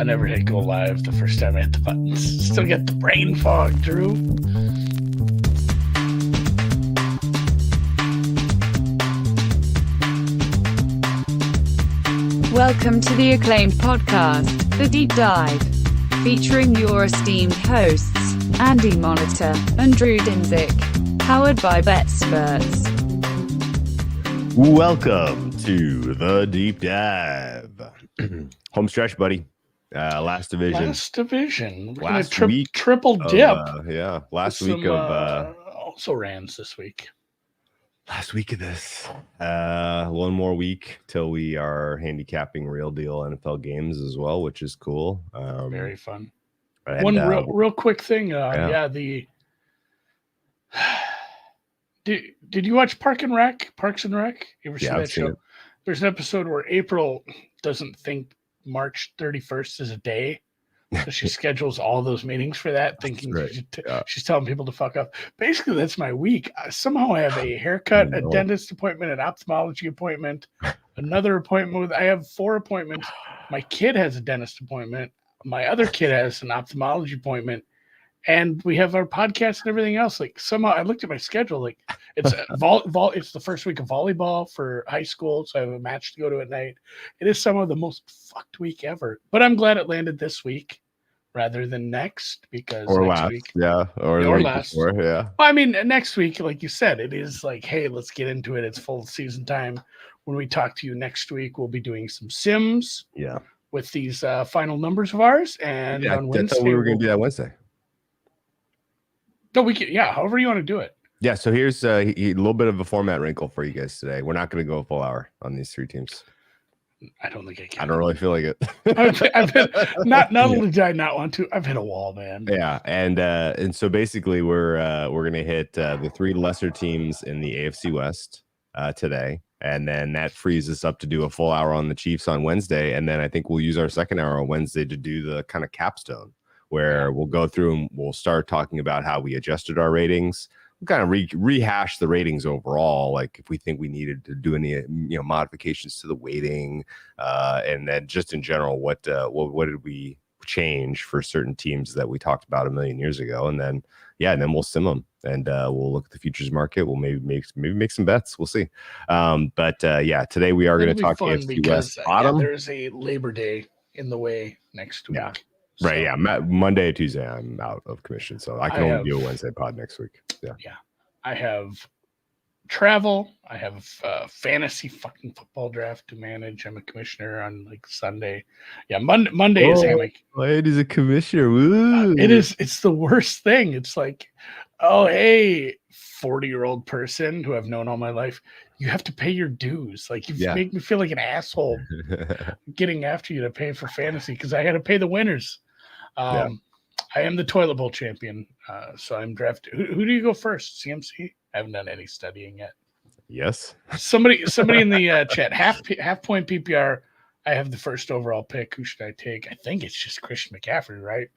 never hit go live the first time I hit the buttons. Still get the brain fog, Drew. Welcome to the acclaimed podcast, The Deep Dive, featuring your esteemed hosts, Andy Monitor and Drew Dinzik, powered by BetSperts. Welcome to The Deep Dive. Home stretch, buddy. Last division. We're Last gonna week triple dip. Last week of also Rams this week. Last week of this. One more week till we are handicapping real deal NFL games as well, which is cool. Very fun. And, One real quick thing. Yeah. Did you watch Parks and Rec? You ever see I've that seen show? it. There's an episode where April doesn't think March 31st is a day. So she schedules all those meetings for that, thinking she's telling people to fuck up. Basically, that's my week. Somehow I have a haircut, a dentist appointment, an ophthalmology appointment, another appointment. I have 4 appointments. My kid has a dentist appointment. My other kid has an ophthalmology appointment. And we have our podcast and everything else. Like somehow I looked at my schedule. Like it's it's the first week of volleyball for high school, so I have a match to go to at night. It is some of the most fucked week ever. But I'm glad it landed this week rather than next because or next last, week, or last. Before, yeah. Well, I mean, next week, like you said, it is like, hey, let's get into it. It's full season time. When we talk to you next week, we'll be doing some Sims. Yeah. With these final numbers of ours, and on Wednesday we were going to do that Wednesday. No, we can. Yeah, however you want to do it. Yeah. So here's a little bit of a format wrinkle for you guys today. We're not going to go a full hour on these 3 teams. I don't think I can. I don't really feel like it. I've hit, not only did I not want to, I've hit a wall, man. Yeah, and so basically we're going to hit the 3 lesser teams in the AFC West today, and then that frees us up to do a full hour on the Chiefs on Wednesday, and then I think we'll use our second hour on Wednesday to do the kind of capstone where we'll go through and we'll start talking about how we adjusted our ratings. We'll kind of rehash the ratings overall, like if we think we needed to do any modifications to the weighting, and then just in general, what did we change for certain teams that we talked about a million years ago, and then we'll sim them and we'll look at the futures market. We'll maybe make some bets. We'll see. But today we are going to talk AFC West bottom. There's a Labor Day in the way next week. Yeah. So. Right, yeah. Monday, Tuesday, I'm out of commission, so I can only do a Wednesday pod next week. Yeah. I have travel. I have fantasy fucking football draft to manage. I'm a commissioner on like Sunday. Yeah, Monday is hammock. Wait, he's a commissioner. Woo. It's the worst thing. It's like, oh, hey, 40-year-old person who I've known all my life, you have to pay your dues. Like, you make me feel like an asshole getting after you to pay for fantasy because I got to pay the winners. I am the toilet bowl champion, so I'm drafted. Who do you go first? CMC? I haven't done any studying yet. Yes. Somebody in the chat, half point PPR. I have the first overall pick. Who should I take? I think it's just Christian McCaffrey, right?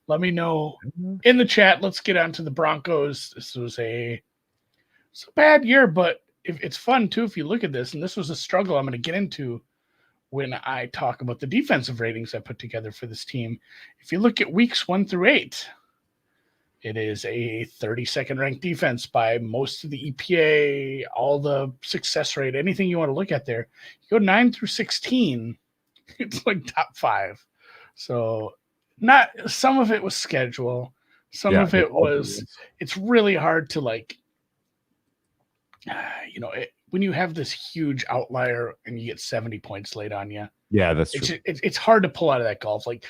Let me know in the chat. Let's get on to the Broncos. This was it's a bad year, but it's fun too if you look at this. And this was a struggle I'm going to get into when I talk about the defensive ratings I put together for this team. If you look at weeks 1 through 8, it is a 32nd ranked defense by most of the EPA, all the success rate, anything you want to look at there. You go 9 through 16, it's like top 5. So not some of it was schedule. Some of it was, it's really hard to like, when you have this huge outlier and you get 70 points laid on you. Yeah, that's true. It's hard to pull out of that golf. Like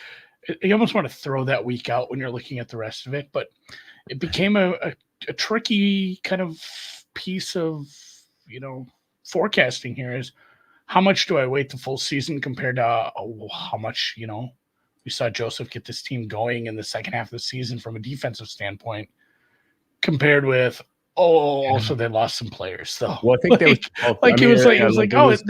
you almost want to throw that week out when you're looking at the rest of it, but it became a tricky kind of piece of, forecasting here is how much do I wait the full season compared to how much, we saw Joseph get this team going in the second half of the season from a defensive standpoint compared with, Also they lost some players though. Well, I think they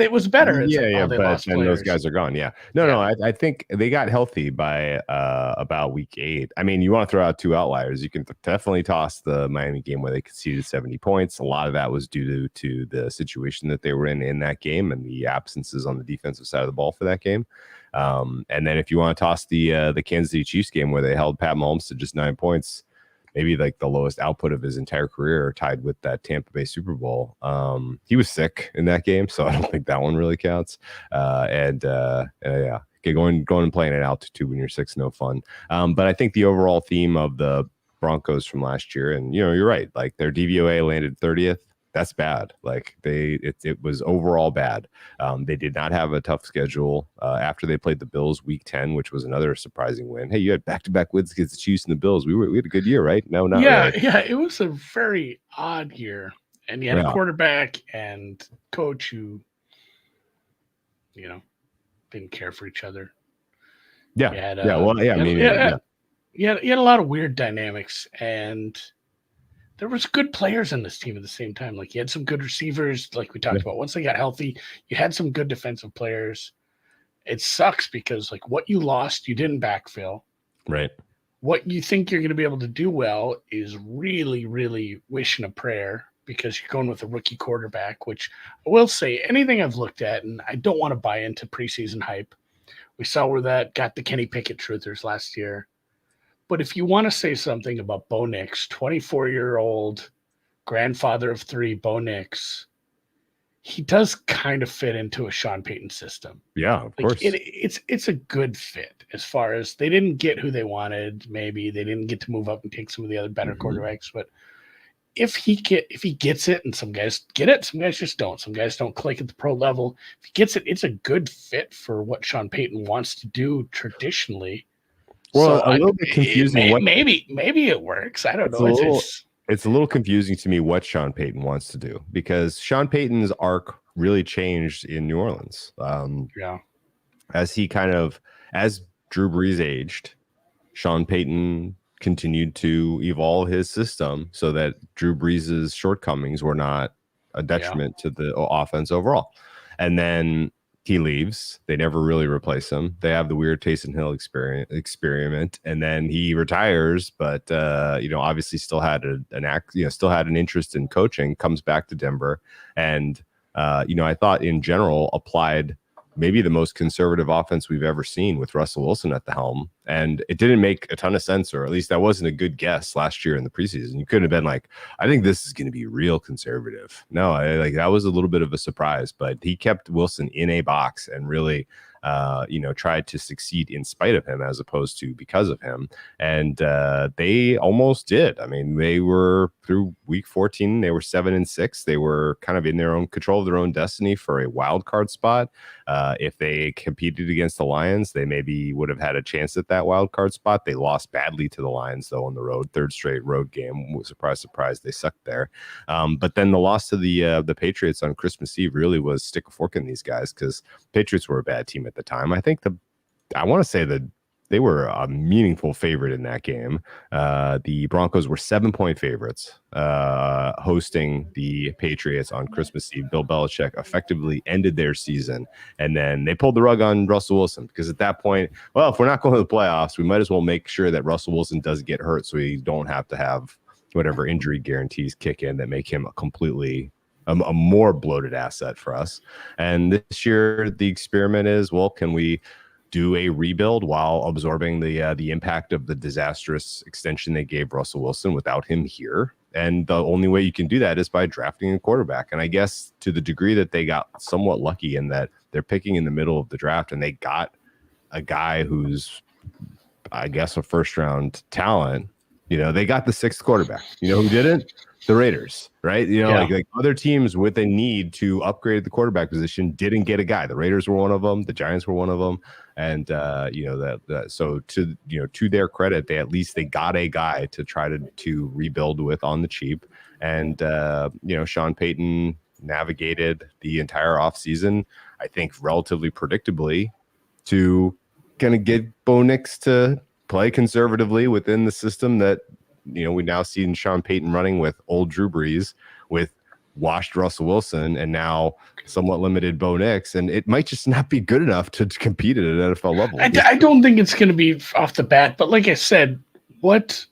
it was better. It's they but lost then those guys are gone. Yeah. No, I think they got healthy by about week 8. I mean, you want to throw out 2 outliers. You can definitely toss the Miami game where they conceded 70 points. A lot of that was due to the situation that they were in that game and the absences on the defensive side of the ball for that game. And then if you want to toss the Kansas City Chiefs game where they held Pat Mahomes to just 9 points, maybe like the lowest output of his entire career, tied with that Tampa Bay Super Bowl. He was sick in that game, so I don't think that one really counts. Yeah, going and playing at altitude when you're sick is no fun. But I think the overall theme of the Broncos from last year, and you're right, like their DVOA landed 30th. That's bad. Like it was overall bad. They did not have a tough schedule after they played the Bills week 10, which was another surprising win. Hey, you had back-to-back wins against the Chiefs and the Bills. We had a good year, right? No, not really. Yeah, it was a very odd year, and you had a quarterback and coach who, didn't care for each other. Yeah, You had a lot of weird dynamics, and there was good players on this team at the same time. Like you had some good receivers, like we talked about. Once they got healthy, you had some good defensive players. It sucks because like what you lost, you didn't backfill. Right. What you think you're going to be able to do well is really, really wishing a prayer because you're going with a rookie quarterback, which I will say anything I've looked at, and I don't want to buy into preseason hype. We saw where that got the Kenny Pickett truthers last year. But if you want to say something about Bo Nix, 24-year-old grandfather of 3, Bo Nix, he does kind of fit into a Sean Payton system. Yeah, of course. It's a good fit as far as they didn't get who they wanted. Maybe they didn't get to move up and take some of the other better quarterbacks. But if he gets it, and some guys get it, some guys just don't. Some guys don't click at the pro level. If he gets it, it's a good fit for what Sean Payton wants to do traditionally. Well, so a little bit confusing. Maybe it works. I don't know. It's a little confusing to me what Sean Payton wants to do because Sean Payton's arc really changed in New Orleans. As Drew Brees aged, Sean Payton continued to evolve his system so that Drew Brees' shortcomings were not a detriment to the offense overall. And then he leaves. They never really replace him. They have the weird Taysom Hill experiment, and then he retires. But obviously, still had an interest in coaching. Comes back to Denver, and I thought in general applied maybe the most conservative offense we've ever seen with Russell Wilson at the helm. And it didn't make a ton of sense, or at least that wasn't a good guess last year in the preseason. You couldn't have been like, I think this is going to be real conservative. No, that was a little bit of a surprise, but he kept Wilson in a box and really, tried to succeed in spite of him as opposed to because of him. And they almost did. I mean, they were through week 14, they were 7-6. They were kind of in their own control of their own destiny for a wild card spot. If they competed against the Lions, they maybe would have had a chance at that wild card spot. They lost badly to the Lions, though, on the road, 3rd straight road game. Surprise, surprise, they sucked there. But then the loss to the Patriots on Christmas Eve really was stick a fork in these guys because Patriots were a bad team at the time. I think I want to say that they were a meaningful favorite in that game. The Broncos were 7-point favorites hosting the Patriots on Christmas Eve. Bill Belichick effectively ended their season, and then they pulled the rug on Russell Wilson because at that point, well, if we're not going to the playoffs, we might as well make sure that Russell Wilson doesn't get hurt so we don't have to have whatever injury guarantees kick in that make him a more bloated asset for us. And this year, the experiment is, well, can we do a rebuild while absorbing the impact of the disastrous extension they gave Russell Wilson without him here? And the only way you can do that is by drafting a quarterback. And I guess to the degree that they got somewhat lucky in that they're picking in the middle of the draft and they got a guy who's, I guess, a first-round talent. They got the 6th quarterback. Who didn't? The Raiders, right? Like other teams with a need to upgrade the quarterback position didn't get a guy. The Raiders were one of them. The Giants were one of them. And so to their credit, they got a guy to try to rebuild with on the cheap. And Sean Payton navigated the entire offseason, I think, relatively predictably to kind of get Bo Nix to play conservatively within the system that we now see Sean Payton running with old Drew Brees, with washed Russell Wilson, and now somewhat limited Bo Nix, and it might just not be good enough to compete at an NFL level. I don't think it's going to be off the bat, but like I said, what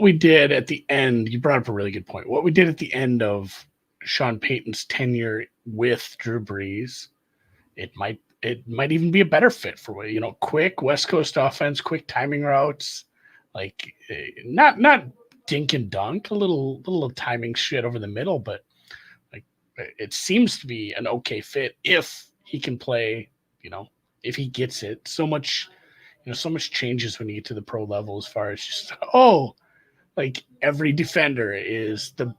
we did at the end, you brought up a really good point. What we did at the end of Sean Payton's tenure with Drew Brees, it might even be a better fit for quick West Coast offense, quick timing routes, like not dink and dunk, a little timing shit over the middle, but like it seems to be an okay fit if he can play, if he gets it. So much changes when you get to the pro level as far as just, like every defender is the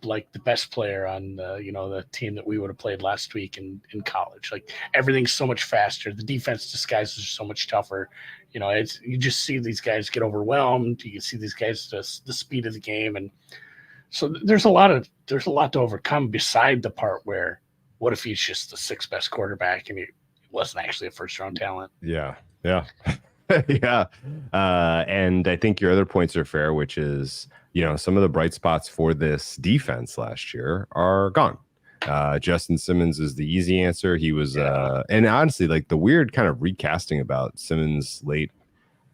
best player on the team that we would have played last week in college. Like everything's so much faster. The defense disguises are so much tougher. You just see these guys get overwhelmed. You see these guys the speed of the game, and so there's a lot to overcome beside the part where what if he's just the sixth best quarterback and he wasn't actually a first round talent? Yeah. Yeah. And I think your other points are fair, which is, some of the bright spots for this defense last year are gone. Justin Simmons is the easy answer. He was, and honestly, like the weird kind of recasting about Simmons late,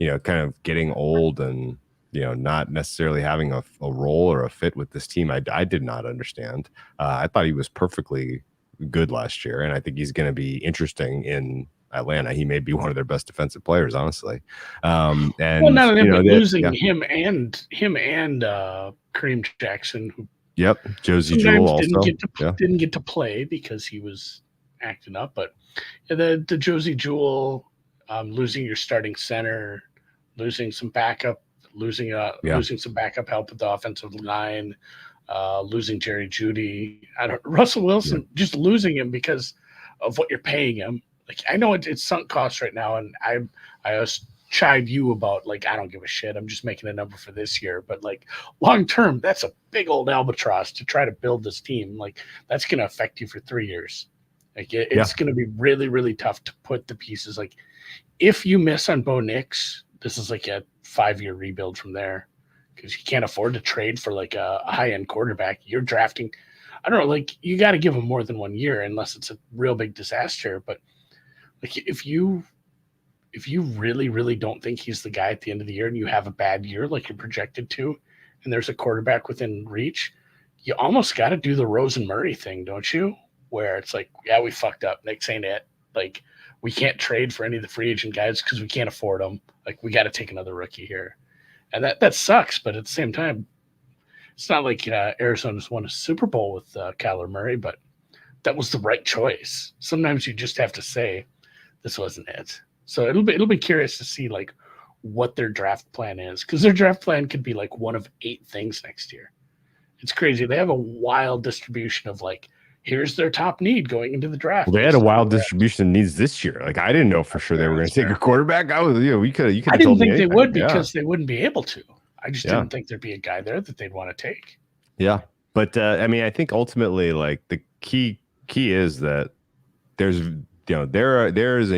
kind of getting old and, not necessarily having a role or a fit with this team. I did not understand. I thought he was perfectly good last year, and I think he's going to be interesting in Atlanta. He may be one of their best defensive players, honestly. And not only losing him and Kareem Jackson, who Josie Jewell also didn't get to play because he was acting up. But the Josie Jewell, losing your starting center, losing some backup, losing some backup help with the offensive line, losing Jerry Jeudy, Russell Wilson, just losing him because of what you're paying him. Like I know it's sunk costs right now, and I always chide you about like I don't give a shit. I'm just making a number for this year, but like long term, that's a big old albatross to try to build this team. Like that's going to affect you for 3 years. Like it's going to be really, really tough to put the pieces. Like if you miss on Bo Nix, this is like a 5-year rebuild from there because you can't afford to trade for like a high end quarterback. You're drafting. I don't know. Like you got to give him more than 1 year unless it's a real big disaster, but. Like if you really, really don't think he's the guy at the end of the year and you have a bad year like you're projected to, and there's a quarterback within reach, you almost got to do the Rosen Murray thing, don't you? Where it's like, yeah, we fucked up. Nick's ain't it. Like we can't trade for any of the free agent guys because we can't afford them. Like we got to take another rookie here. And that sucks. But at the same time, it's not like Arizona's won a Super Bowl with Kyler Murray, but that was the right choice. Sometimes you just have to say, this wasn't it. So it'll be curious to see like what their draft plan is, because their draft plan could be like one of 8 things next year. It's crazy. They have a wild distribution of like, here's their top need going into the draft. Well, they had a wild distribution of needs this year. Like I didn't know for sure they were going to take a quarterback. I didn't think they would because they wouldn't be able to. I just didn't think there'd be a guy there that they'd want to take. Yeah, but I mean, I think ultimately, like the key is that there's there is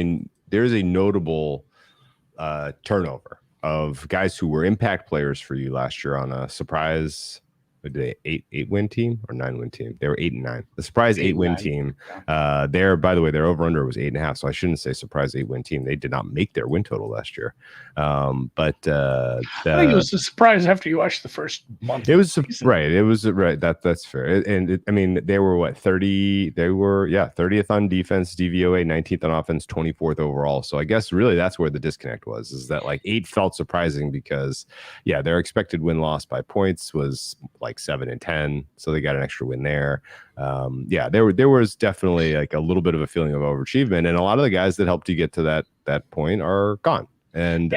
a notable turnover of guys who were impact players for you last year on a surprise. Did they 8-win team or 9-win team? They were 8-9. The surprise 8-win team. There, by the way, their over under was 8.5. So I shouldn't say surprise 8-win team. They did not make their win total last year. But I think it was a surprise after you watched the first month. It was right. It was right. That's fair. I mean, they were what 30. They were 30th on defense, DVOA, 19th on offense, 24th overall. So I guess really that's where the disconnect was. Is that like 8 felt surprising because their expected win loss by points was like 7 and 10, so they got an extra win there. There was definitely like a little bit of a feeling of overachievement, and a lot of the guys that helped you get to that point are gone. And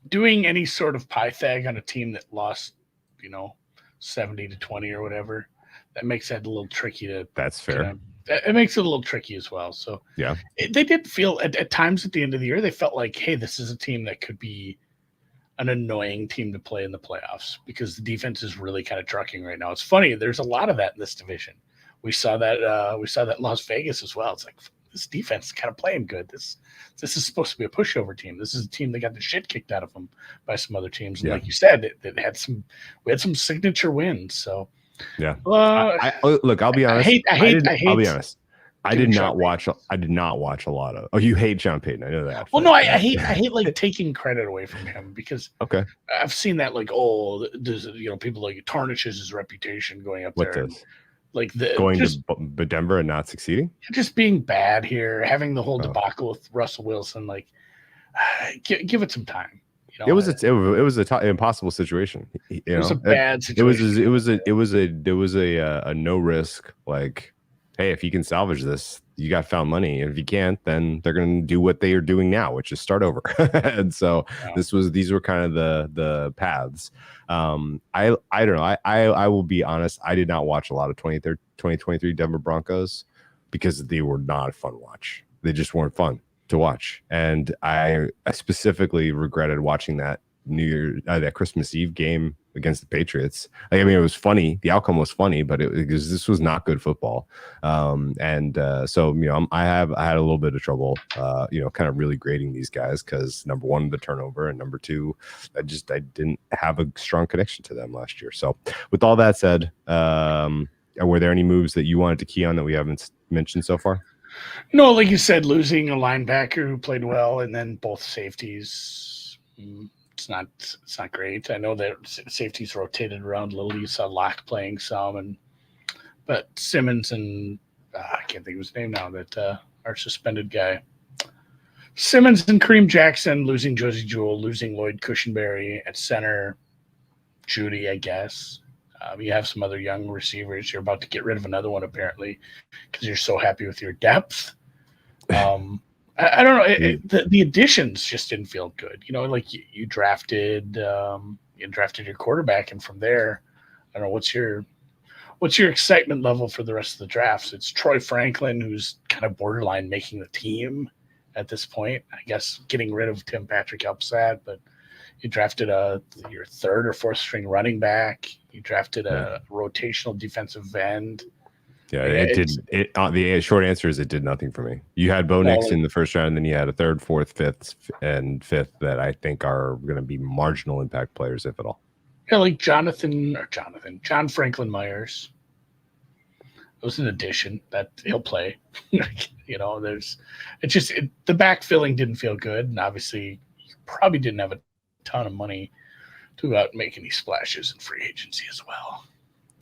doing any sort of Pythag on a team that lost, 70-20 or whatever, that makes that a little tricky to. That's fair. It makes it a little tricky as well. So they did feel at times at the end of the year they felt like, hey, this is a team that could be an annoying team to play in the playoffs because the defense is really kind of trucking right now. It's funny. There's a lot of that in this division. We saw that in Las Vegas as well. It's like this defense is kind of playing good. This is supposed to be a pushover team. This is a team that got the shit kicked out of them by some other teams. And like you said, we had some signature wins. So yeah. Look, I'll be honest. I'll be honest. I did not watch a lot of. Oh, you hate Sean Payton. I know that. Well, no, I hate like taking credit away from him because I've seen that like people like tarnishes his reputation going up there. Like going to Denver and not succeeding, just being bad here, having the whole debacle with Russell Wilson. Like, give it some time. You know, it was an impossible situation. It was a bad situation. It was a no risk, like, hey, if you can salvage this, you got found money. And if you can't, then they're going to do what they are doing now, which is start over. And so these were kind of the paths. I don't know. I will be honest. I did not watch a lot of 2023 Denver Broncos because they were not a fun watch. They just weren't fun to watch. And I specifically regretted watching that that Christmas Eve game against the Patriots. Like, I mean, it was funny. The outcome was funny, but this was not good football. So, you know, I had a little bit of trouble, kind of really grading these guys because number one, the turnover, and number two, I didn't have a strong connection to them last year. So with all that said, were there any moves that you wanted to key on that we haven't mentioned so far? No, like you said, losing a linebacker who played well, and then both safeties. It's not great. I know that safeties rotated around a little. You saw Locke playing some, but Simmons and I can't think of his name now. That our suspended guy, Simmons and Kareem Jackson losing Josie Jewell, losing Lloyd Cushenberry at center, Judy, I guess. You have some other young receivers. You're about to get rid of another one apparently because you're so happy with your depth. I don't know. The additions just didn't feel good. You know, like you drafted your quarterback, and from there, I don't know what's your excitement level for the rest of the drafts. It's Troy Franklin, who's kind of borderline making the team at this point. I guess getting rid of Tim Patrick helps that, but you drafted your third or fourth string running back. You drafted a rotational defensive end. Yeah, the short answer is it did nothing for me. You had Bo Nix in the first round, and then you had a third, fourth, fifth that I think are going to be marginal impact players, if at all. Yeah, like John Franklin Myers. It was an addition that he'll play. You know, the backfilling didn't feel good, and obviously you probably didn't have a ton of money to go out and make any splashes in free agency as well.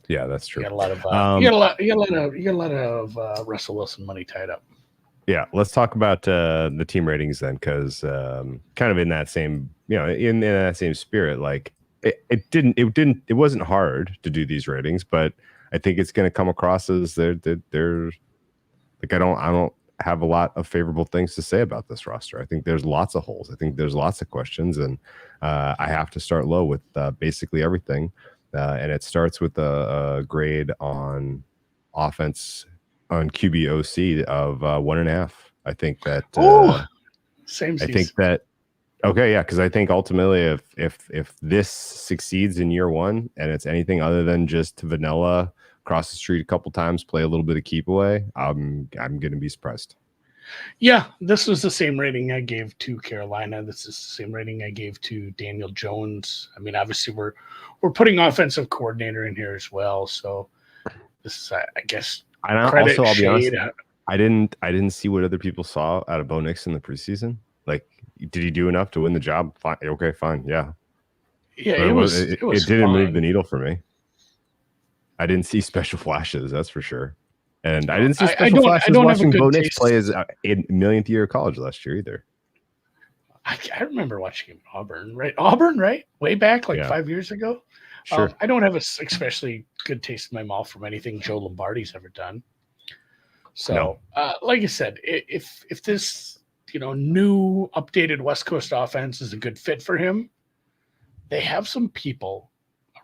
Yeah, that's true. You got a lot of Russell Wilson money tied up. Yeah, let's talk about the team ratings then, because kind of in that same, in that same spirit, like it wasn't hard to do these ratings, but I think it's going to come across as they're like I don't have a lot of favorable things to say about this roster. I think there's lots of holes. I think there's lots of questions, and I have to start low with basically everything. And it starts with a grade on offense on QBOC of 1.5. I think that same season. I think that because I think ultimately if this succeeds in year one and it's anything other than just vanilla cross the street a couple times, play a little bit of keep away, I'm going to be surprised. Yeah, this was the same rating I gave to Carolina. This is the same rating I gave to Daniel Jones. I mean, obviously we're putting offensive coordinator in here as well. So this is, I guess, credit. Also, I'll be honest, I didn't see what other people saw out of Bo Nix in the preseason. Like, did he do enough to win the job? Fine. Okay, fine. Yeah. Yeah, it didn't move the needle for me. I didn't see special flashes, that's for sure. And I didn't see special flashes watching Bo Nix play his millionth year of college last year either. I remember watching him at Auburn, right? Way back, 5 years ago. Sure. I don't have a especially good taste in my mouth from anything Joe Lombardi's ever done. So, like I said, if this new updated West Coast offense is a good fit for him, they have some people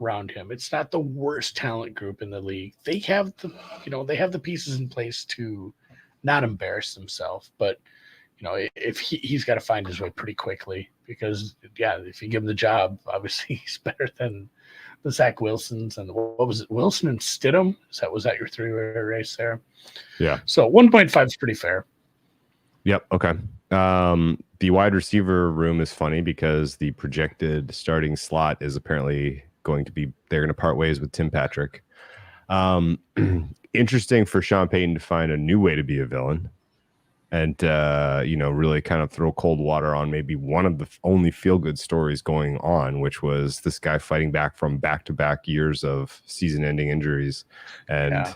around him. It's not the worst talent group in the league. They have the pieces in place to not embarrass themselves. But if he's got to find his way pretty quickly, because if you give him the job, obviously he's better than the Zach Wilsons and what was it, Wilson and Stidham? Was that your three-way race there? Yeah. So 1.5 is pretty fair. Yep. Okay. The wide receiver room is funny because the projected starting slot is apparently they're going to part ways with Tim Patrick. Interesting for Sean Payton to find a new way to be a villain and, really kind of throw cold water on maybe one of the only feel-good stories going on, which was this guy fighting back from back-to-back years of season-ending injuries and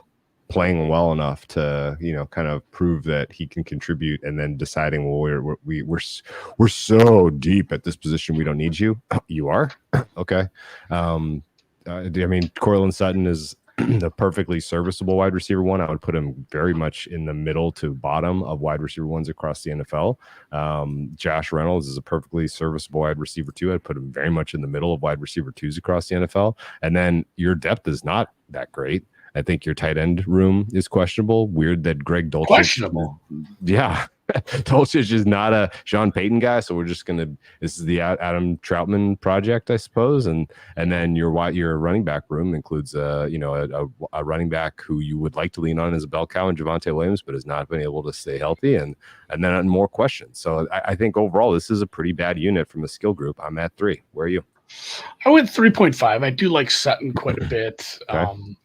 playing well enough to, kind of prove that he can contribute, and then deciding, well, we're so deep at this position, we don't need you. You are? Okay. Cortland Sutton is the perfectly serviceable wide receiver one. I would put him very much in the middle to bottom of wide receiver ones across the NFL. Josh Reynolds is a perfectly serviceable wide receiver two. I'd put him very much in the middle of wide receiver twos across the NFL. And then your depth is not that great. I think your tight end room is questionable. Weird that Greg Dulcich. Questionable. Yeah. Dulcich is not a Sean Payton guy, so we're just this is the Adam Troutman project, I suppose. And then your running back room includes a running back who you would like to lean on as a bell cow in Javonte Williams, but has not been able to stay healthy, and then more questions. So I think overall this is a pretty bad unit from the skill group. I'm at 3. Where are you? I went 3.5. I do like Sutton quite a bit. Okay.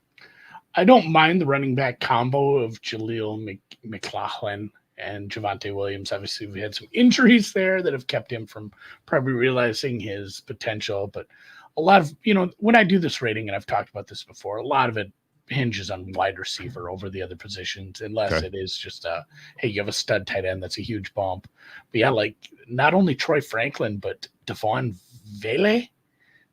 I don't mind the running back combo of Jaleel McLaughlin and Javonte Williams. Obviously, we had some injuries there that have kept him from probably realizing his potential. But a lot of, when I do this rating, and I've talked about this before, a lot of it hinges on wide receiver over the other positions, unless it is just hey, you have a stud tight end. That's a huge bump. But yeah, like not only Troy Franklin, but Devon Vele,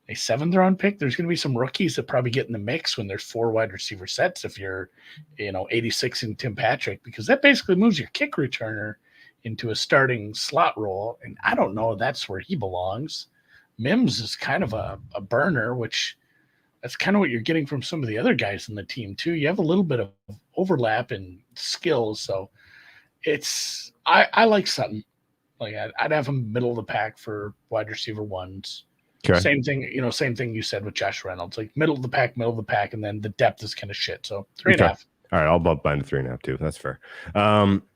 a 7th round pick. There's going to be some rookies that probably get in the mix when there's 4 wide receiver sets. If you're, 86 in Tim Patrick, because that basically moves your kick returner into a starting slot role. And I don't know, that's where he belongs. Mims is kind of a burner, which that's kind of what you're getting from some of the other guys in the team too. You have a little bit of overlap in skills. So I like Sutton. Like I'd have him middle of the pack for wide receiver ones. Okay. Same thing you said with Josh Reynolds, like middle of the pack, and then the depth is kind of shit. So 3.5. All right, I'll bump mine to 3.5 too. That's fair.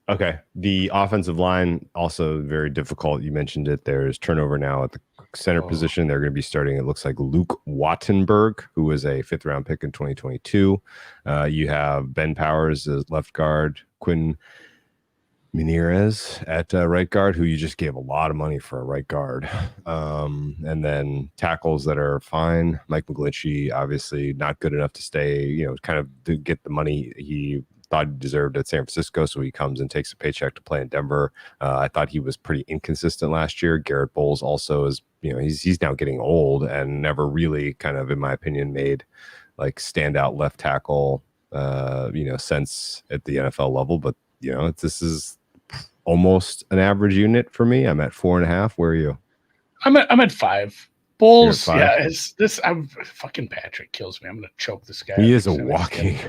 Okay. The offensive line also very difficult. You mentioned it. There's turnover now at the center position. They're going to be starting, it looks like, Luke Wattenberg, who was a 5th round pick in 2022. You have Ben Powers as left guard, Quinn Menierez at right guard, who you just gave a lot of money for a right guard. And then tackles that are fine. Mike McGlinchey, obviously not good enough to stay, kind of to get the money he thought he deserved at San Francisco. So he comes and takes a paycheck to play in Denver. I thought he was pretty inconsistent last year. Garrett Bowles also is, he's now getting old and never really kind of, in my opinion, made like standout left tackle, sense at the NFL level. But, this is almost an average unit for me. I'm at 4.5. Where are you? I'm at 5. Bulls, 5? Yeah. I'm fucking Patrick kills me. I'm gonna choke this guy. He is a walking.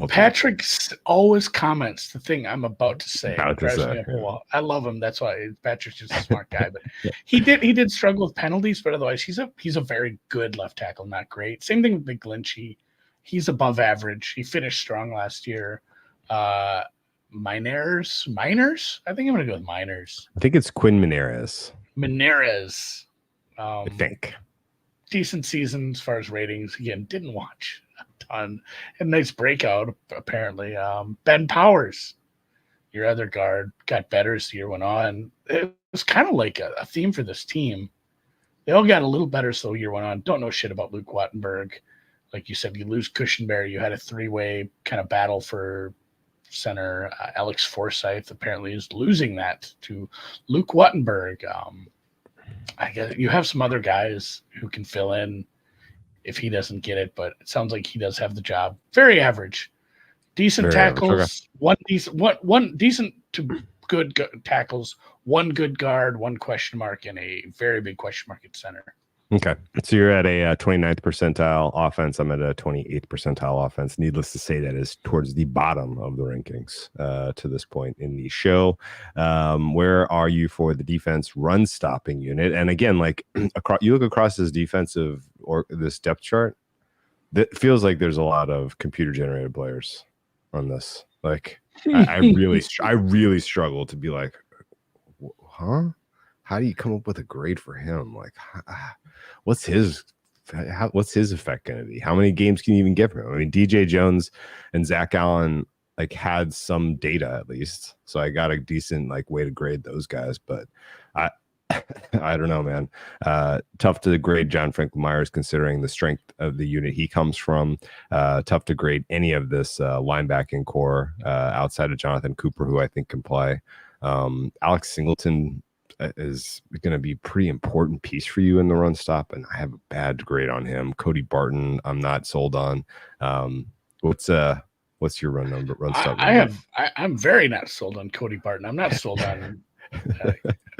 Patrick's always comments the thing I'm about to say. I love him. That's why Patrick's just a smart guy. But he did struggle with penalties, but otherwise he's a very good left tackle, not great. Same thing with McGlinchey. He's above average. He finished strong last year. Miners. I think I'm gonna go with Miners. I think it's Quinn Menierez. I think decent season as far as ratings. Again, didn't watch a ton. Had a nice breakout apparently. Ben Powers, your other guard, got better as the year went on. It was kind of like a theme for this team. They all got a little better as the year went on. Don't know shit about Luke Wattenberg. Like you said, you lose Cushenberry. You had a 3-way kind of battle for center. Alex Forsyth apparently is losing that to Luke Wattenberg. I guess you have some other guys who can fill in if he doesn't get it, but it sounds like he does have the job. Very average, decent tackles, one decent to good tackles, one good guard, one question mark, and a very big question mark at center. Okay. So you're at a 29th percentile offense. I'm at a 28th percentile offense. Needless to say, that is towards the bottom of the rankings to this point in the show. Where are you for the defense run stopping unit? And again, like you look across this defensive or this depth chart, that feels like there's a lot of computer generated players on this. Like I really struggle to be like, huh? How do you come up with a grade for him? Like, what's his effect going to be? How many games can you even get from him? I mean, DJ Jones and Zach Allen like had some data at least, so I got a decent like way to grade those guys. But I I don't know, man. Tough to grade John Franklin Myers considering the strength of the unit he comes from. Tough to grade any of this linebacking core outside of Jonathan Cooper, who I think can play. Alex Singleton is going to be a pretty important piece for you in the run stop, and I have a bad grade on him. Cody Barton, I'm not sold on. What's your run stop? I'm very not sold on Cody Barton. I'm not sold on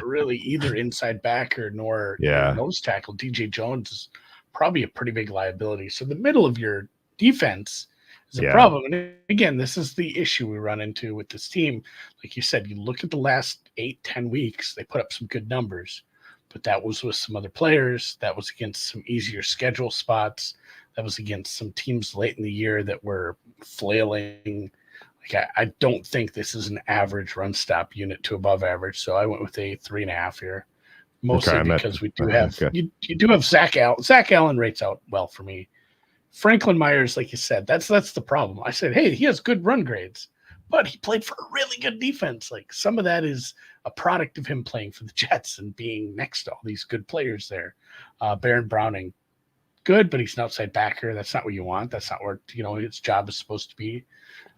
really either inside backer nor nose tackle. DJ Jones is probably a pretty big liability. So the middle of your defense is a problem. And again, this is the issue we run into with this team. Like you said, you look at the last 8-10 weeks, they put up some good numbers, but that was with some other players. That was against some easier schedule spots. That was against some teams late in the year that were flailing. Like I don't think this is an average run stop unit to above average. So I went with a 3.5 here, mostly because we do have you do have Zach Allen. Zach Allen rates out well for me. Franklin Myers, like you said, that's the problem. I said, hey, he has good run grades, but he played for a really good defense. Like some of that is a product of him playing for the Jets and being next to all these good players there. Baron Browning, good, but he's an outside backer. That's not what you want. That's not where his job is supposed to be.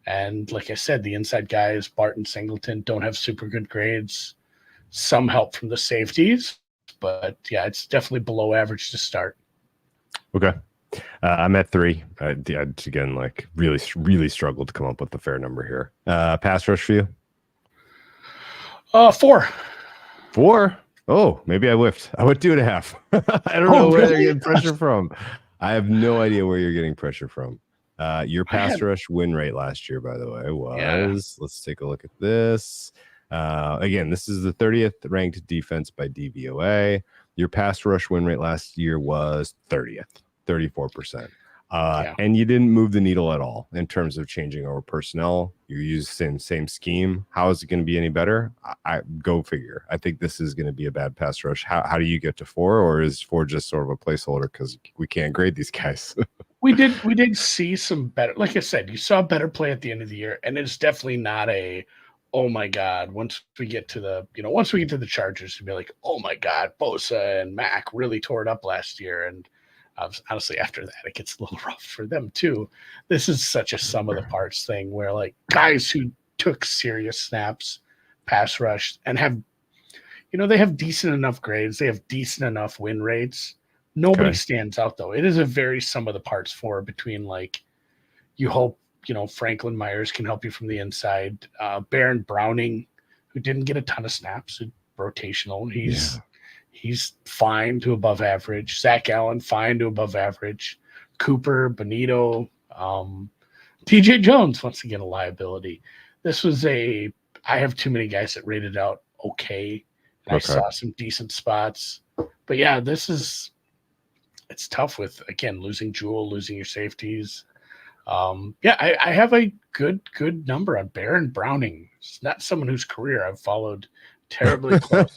And like I said, the inside guys, Barton, Singleton, don't have super good grades. Some help from the safeties, but yeah, it's definitely below average to start. Okay. I'm at 3. Again, like really struggled to come up with a fair number here. Pass rush for you? 4. 4? Oh, maybe I whiffed. I went 2.5. I don't know where they're getting pressure from. I have no idea where you're getting pressure from. Your pass rush win rate last year, by the way, was let's take a look at this. Again, this is the 30th ranked defense by DVOA. Your pass rush win rate last year was 30th, 34%. And you didn't move the needle at all in terms of changing over personnel. You use the same scheme. How is it going to be any better? I go figure. I think this is going to be a bad pass rush. How do you get to 4, or is 4 just sort of a placeholder because we can't grade these guys? We did see some better. Like I said, you saw better play at the end of the year, and it's definitely not a, oh my God. Once we get to the Chargers, you'd be like, oh my God, Bosa and Mac really tore it up last year, and honestly, after that, it gets a little rough for them too. This is such a sum of the parts thing where like guys who took serious snaps, pass rush, and have, they have decent enough grades. They have decent enough win rates. Nobody stands out though. It is a very sum of the parts for between like, you hope, Franklin Myers can help you from the inside. Baron Browning, who didn't get a ton of snaps, rotational. He's fine to above average. Zach Allen, fine to above average. Cooper, Bonito, TJ Jones, once again, a liability. This was I have too many guys that rated out okay. And I saw some decent spots. But yeah, it's tough with, again, losing Jewel, losing your safeties. I have a good number on Baron Browning. It's not someone whose career I've followed terribly close.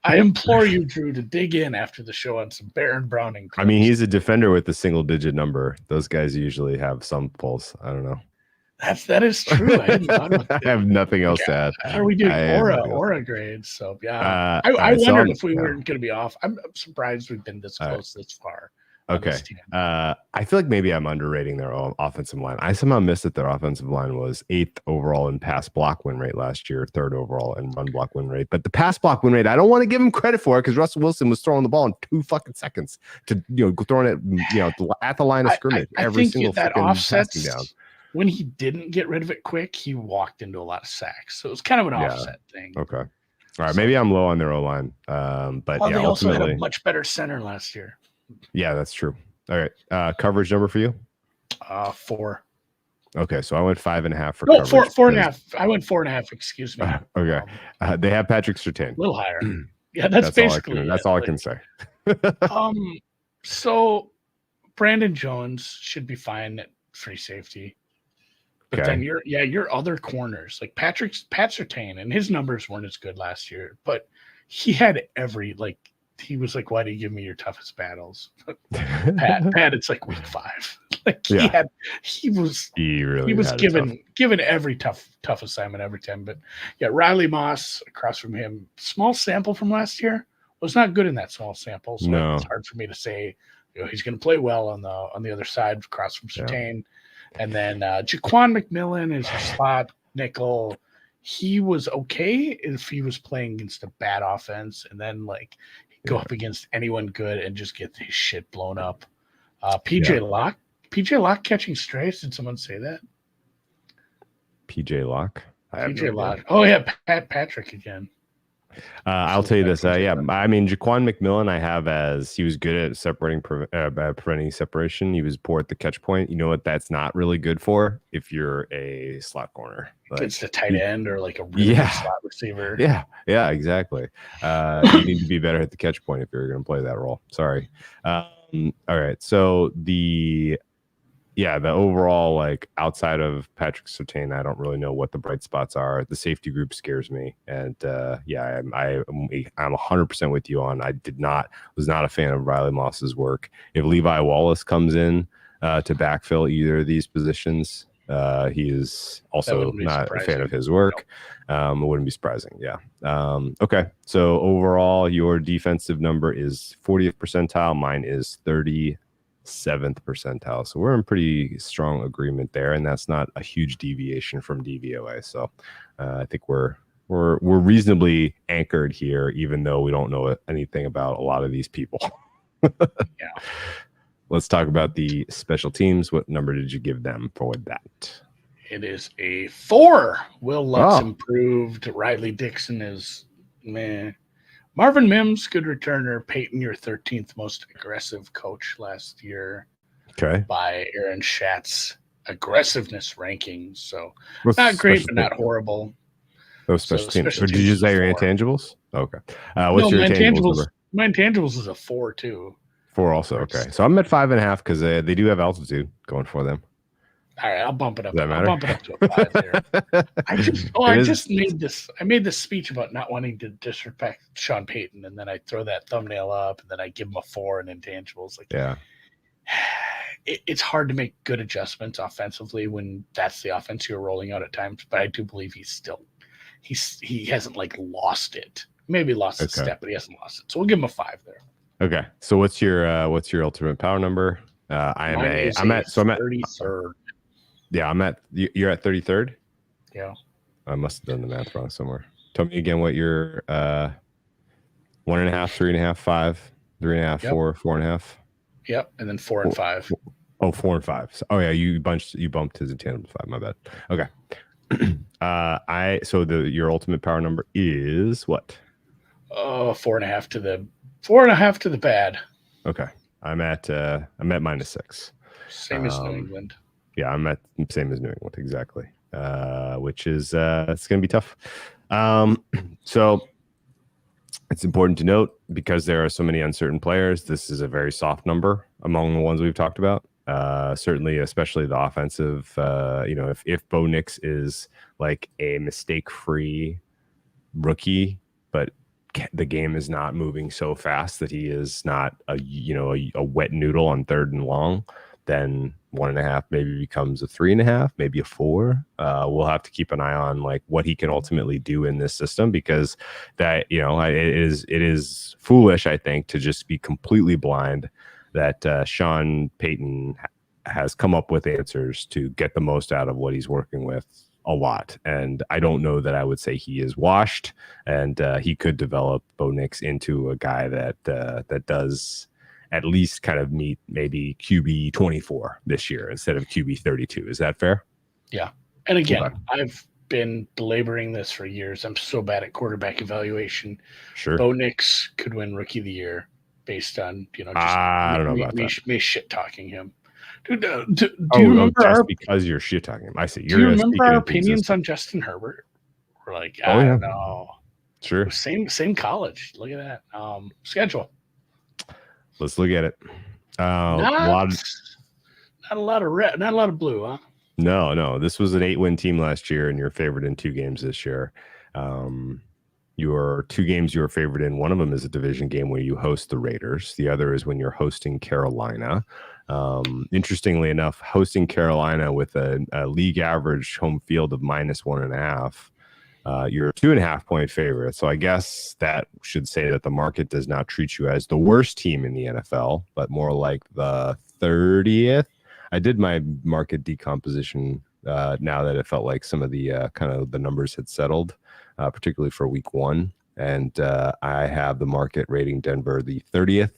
I implore you, Drew, to dig in after the show on some Baron Browning clips. I mean, he's a defender with a single-digit number. Those guys usually have some pulls. I don't know. That is true. I hadn't thought about that. I have nothing else to add. Are we doing aura grades? So yeah, I wondered if we weren't going to be off. I'm surprised we've been this close this far. Okay. I feel like maybe I'm underrating their offensive line. I somehow missed that their offensive line was 8th overall in pass block win rate last year, 3rd overall in run block win rate. But the pass block win rate, I don't want to give him credit for it because Russell Wilson was throwing the ball in 2 fucking seconds to throwing it at the line of scrimmage. I think that offsets down. When he didn't get rid of it quick, he walked into a lot of sacks. So it was kind of an offset thing. Okay. All right. Maybe I'm low on their O-line. But they also had a much better center last year. Yeah, that's true. All right. Coverage number for you? 4. Okay, so I went 5.5 for coverage. 4.5. I went 4.5. Excuse me. Okay. They have Patrick Surtain. A little higher. Yeah, that's basically that's all I can say. So Brandon Jones should be fine at free safety. But then your other corners, like Pat Surtain, and his numbers weren't as good last year, but he had he was like, why do you give me your toughest battles? Pat, it's like week 5. Like he was given every tough assignment every time. But yeah, Riley Moss across from him, small sample from last year, was not good in that small sample. So it's hard for me to say, he's going to play well on the otother side across from Surtain. And then Jaquan McMillan is a slot nickel. He was okay if he was playing against a bad offense, and then he'd go up against anyone good and just get his shit blown up. PJ Locke catching strays. Did someone say that? PJ Locke. PJ Locke. Oh yeah, Patrick again. I'll tell you this. I mean, Jaquan McMillan, I have as he was good at preventing separation. He was poor at the catch point. You know what? That's not really good for if you're a slot corner. It's a tight end or like a really good slot receiver. Yeah, exactly. You need to be better at the catch point if you're going to play that role. Sorry. All right. So the overall, outside of Patrick Surtain, I don't really know what the bright spots are. The safety group scares me, and I'm 100% with you on. Was not a fan of Riley Moss's work. If Levi Wallace comes in to backfill either of these positions, he is also not a fan of his work. It wouldn't be surprising. Yeah. Okay. So overall, your defensive number is 40th percentile. Mine is 37th percentile. So we're in pretty strong agreement there, and that's not a huge deviation from DVOA. So I think we're reasonably anchored here, even though we don't know anything about a lot of these people. Let's talk about the special teams. What number did you give them for that? It is a 4. Will Lutz improved. Riley Dixon is meh. Marvin Mims, good returner. Payton, your 13th most aggressive coach last year. Okay. By Aaron Schatz aggressiveness rankings. So not great, but not horrible. Those special teams. Or did you say your intangibles? Okay. What's your intangibles number? My intangibles is a 4 too. 4 also. Okay. So I'm at 5.5 because they do have altitude going for them. All right, I'll bump it up. Does that matter? I'll bump it up to a 5 here. I made this speech about not wanting to disrespect Sean Payton, and then I throw that thumbnail up, and then I give him a 4 in intangibles. It's hard to make good adjustments offensively when that's the offense you're rolling out at times. But I do believe he hasn't lost it. Maybe lost a step, but he hasn't lost it. So we'll give him a 5 there. Okay. So what's your ultimate power number? I'm at 33rd. Yeah, you're at 33rd? Yeah. I must have done the math wrong somewhere. Tell me again what your 1.5, 3.5, 5, 3.5, 4, 4.5. Yep, and then 4 and 5. Oh, 4 and 5. So, you bumped his intangible to 5. My bad. Okay. Your ultimate power number is what? 4.5 to the bad. Okay. I'm at -6. Same as New England. Yeah, I'm at same as New England, exactly. Which is it's going to be tough. So it's important to note, because there are so many uncertain players, this is a very soft number among the ones we've talked about. Certainly, especially the offensive. If Bo Nix is like a mistake-free rookie, but the game is not moving so fast that he is not a wet noodle on 3rd and long, then 1.5 maybe becomes a 3.5, maybe a 4. We'll have to keep an eye on what he can ultimately do in this system, because that it is foolish, I think, to just be completely blind that Sean Payton has come up with answers to get the most out of what he's working with a lot. And I don't know that I would say he is washed, and he could develop Bo Nix into a guy that does at least kind of meet maybe QB 24 this year instead of QB 32. Is that fair? Yeah. And again, I've been belaboring this for years. I'm so bad at quarterback evaluation. Sure. Bo Nix could win Rookie of the Year based on, I don't know about me shit talking him. Dude, do you remember because you're shit talking him? I see. Do you remember our opinions on Justin Herbert? We're like, I don't know. Sure. Same college. Look at that. Schedule. Let's look at it. Not a lot of red, not a lot of blue, huh? No. This was an 8-win team last year, and you're favored in 2 games this year. Your 2 games you were favored in, one of them is a division game where you host the Raiders. The other is when you're hosting Carolina. Interestingly enough, hosting Carolina with a league average home field of -1.5, you're a 2.5-point favorite. So I guess that should say that the market does not treat you as the worst team in the NFL, but more like the 30th. I did my market decomposition now that it felt like some of the kind of the numbers had settled, particularly for week 1. And I have the market rating Denver the 30th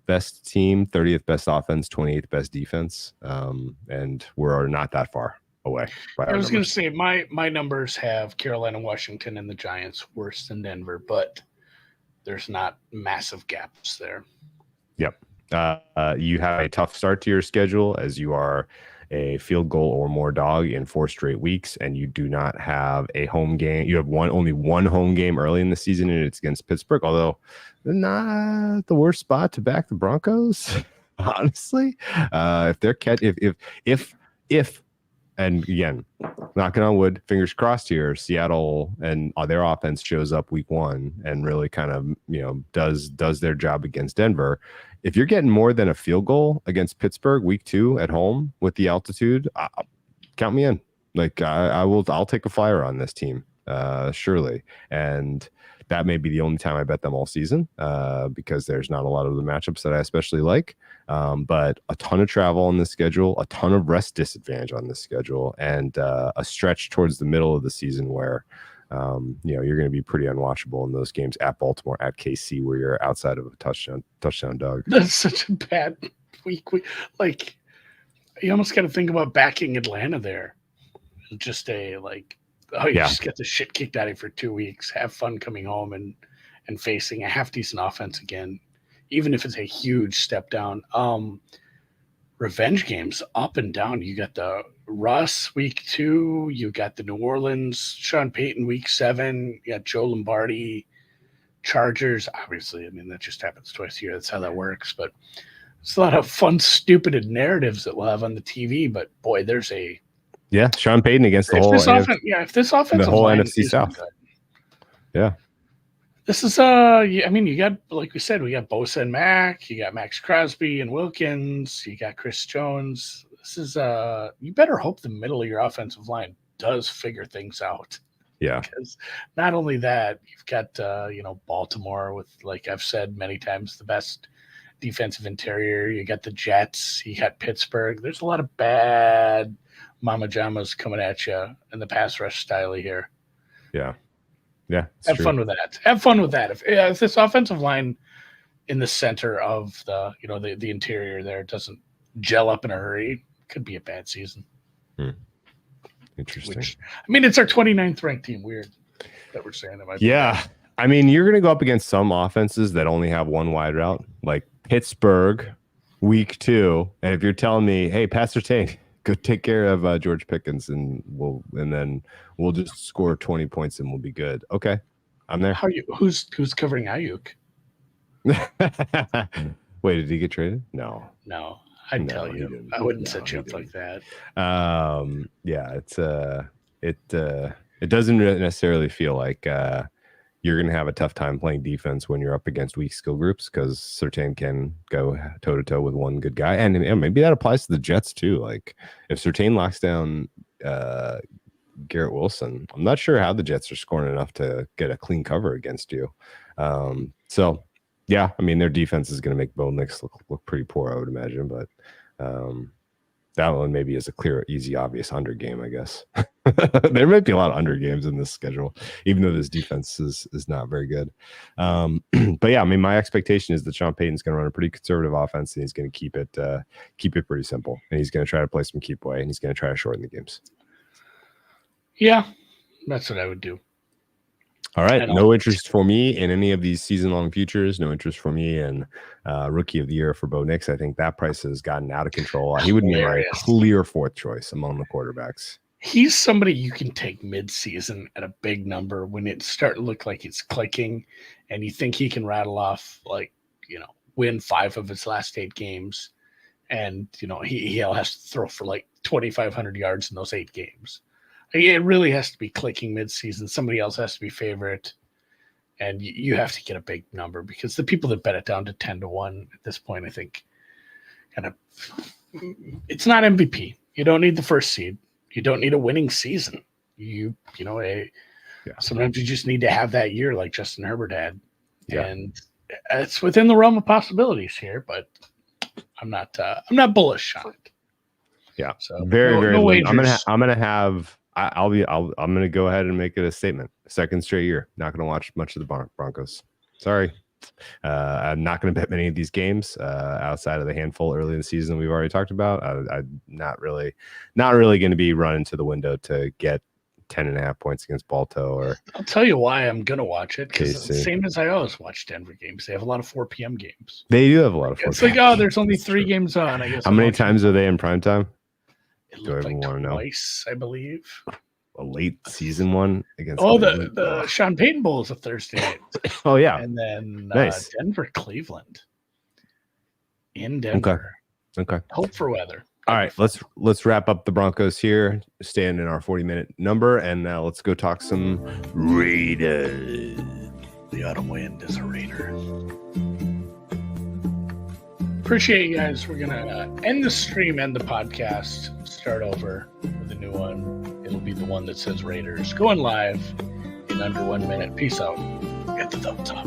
best team, 30th best offense, 28th best defense. And we're not that far away. I was going to say my numbers have Carolina, Washington, and the Giants worse than Denver, but there's not massive gaps there. Yep. You have a tough start to your schedule as you are a field goal or more dog in 4 straight weeks, and you do not have a home game. You have only one home game early in the season, and it's against Pittsburgh, although not the worst spot to back the Broncos, honestly. If and again, knocking on wood, fingers crossed here, Seattle and their offense shows up week 1 and really kind of, does their job against Denver. If you're getting more than a field goal against Pittsburgh week 2 at home with the altitude, count me in. Like I'll take a flyer on this team, surely. And that may be the only time I bet them all season, because there's not a lot of the matchups that I especially like. But a ton of travel on the schedule, a ton of rest disadvantage on the schedule, and a stretch towards the middle of the season where you're going to be pretty unwatchable in those games at Baltimore, at KC, where you're outside of a touchdown dog. That's such a bad week. Like, you almost got to think about backing Atlanta there. Just just get the shit kicked out of you for 2 weeks. Have fun coming home and facing a half decent offense again, even if it's a huge step down. Revenge games up and down. You got the Russ week 2. You got the New Orleans Sean Payton week 7. You got Joe Lombardi Chargers. Obviously, I mean, that just happens twice a year. That's how that works. But it's a lot of fun, stupid narratives that we'll have on the TV. But boy, there's a Sean Payton against the whole if this offensive the whole line NFC South. Good. Yeah. This is you got, like we said, we got Bosa and Mack, you got Max Crosby and Wilkins, you got Chris Jones. This is you better hope the middle of your offensive line does figure things out. Yeah. Because not only that, you've got Baltimore with, like I've said many times, the best defensive interior. You got the Jets, you got Pittsburgh. There's a lot of bad Mama Jamas coming at you in the pass rush style here. Yeah. Have fun with that. If this offensive line in the center of the interior there doesn't gel up in a hurry, it could be a bad season. Interesting. It's our 29th ranked team. Weird that we're saying that might be bad. I mean, you're going to go up against some offenses that only have one wide route, like Pittsburgh week 2. And if you're telling me, hey, Pastor Tate, go take care of George Pickens, and then we'll just score 20 points and we'll be good. Okay, I'm there. Who's covering Ayuk? Wait, did he get traded? No. I'd tell you. I wouldn't set you up like that. It doesn't necessarily feel like you're going to have a tough time playing defense when you're up against weak skill groups, because Surtain can go toe to toe with one good guy, and maybe that applies to the Jets too. Like if Surtain locks down Garrett Wilson, I'm not sure how the Jets are scoring enough to get a clean cover against you. Their defense is going to make Bo Nix look pretty poor, I would imagine, but that one maybe is a clear, easy, obvious under game, I guess. There might be a lot of under games in this schedule, even though this defense is not very good. But yeah, my expectation is that Sean Payton's going to run a pretty conservative offense, and he's going to keep it pretty simple, and he's going to try to play some keep away, and he's going to try to shorten the games. Yeah, that's what I would do. All right. No interest for me in any of these season-long futures. No interest for me in Rookie of the Year for Bo Nix. I think that price has gotten out of control. He would be my clear 4th choice among the quarterbacks. He's somebody you can take mid-season at a big number when it start to look like it's clicking, and you think he can rattle off, win 5 of his last 8 games, and he'll have to throw for like 2,500 yards in those 8 games. It really has to be clicking midseason. Somebody else has to be favorite. And you have to get a big number because the people that bet it down to 10-1 at this point, I think, it's not MVP. You don't need the first seed. You don't need a winning season. Sometimes you just need to have that year like Justin Herbert had. Yeah. And it's within the realm of possibilities here, but I'm not bullish on it. Yeah. So very very. I'm gonna go ahead and make it a statement. Second straight year, not gonna watch much of the Broncos. Sorry. I'm not going to bet many of these games outside of the handful early in the season we've already talked about. I'm not really going to be running to the window to get 10.5 points against Balto. Or I'll tell you why I'm going to watch it, because it's the same as I always watch Denver games. They have a lot of 4 p.m. games. They do have a lot of 4 p.m. It's like, oh, there's only 3 games on. I guess. How many times are they in prime time? It looked like twice, I believe. A late season one against the Sean Payton Bowl is a Thursday night. Oh yeah, and then nice. Denver Cleveland in Denver. Okay. Hope for weather. All right, let's wrap up the Broncos here. Staying in our 40-minute number, and now let's go talk some Raiders. The autumn wind is a Raider. Appreciate you guys. We're gonna end the stream, end the podcast, start over with a new one. It'll be the one that says Raiders. Going live in under 1 minute. Peace out. Get the thumbs up.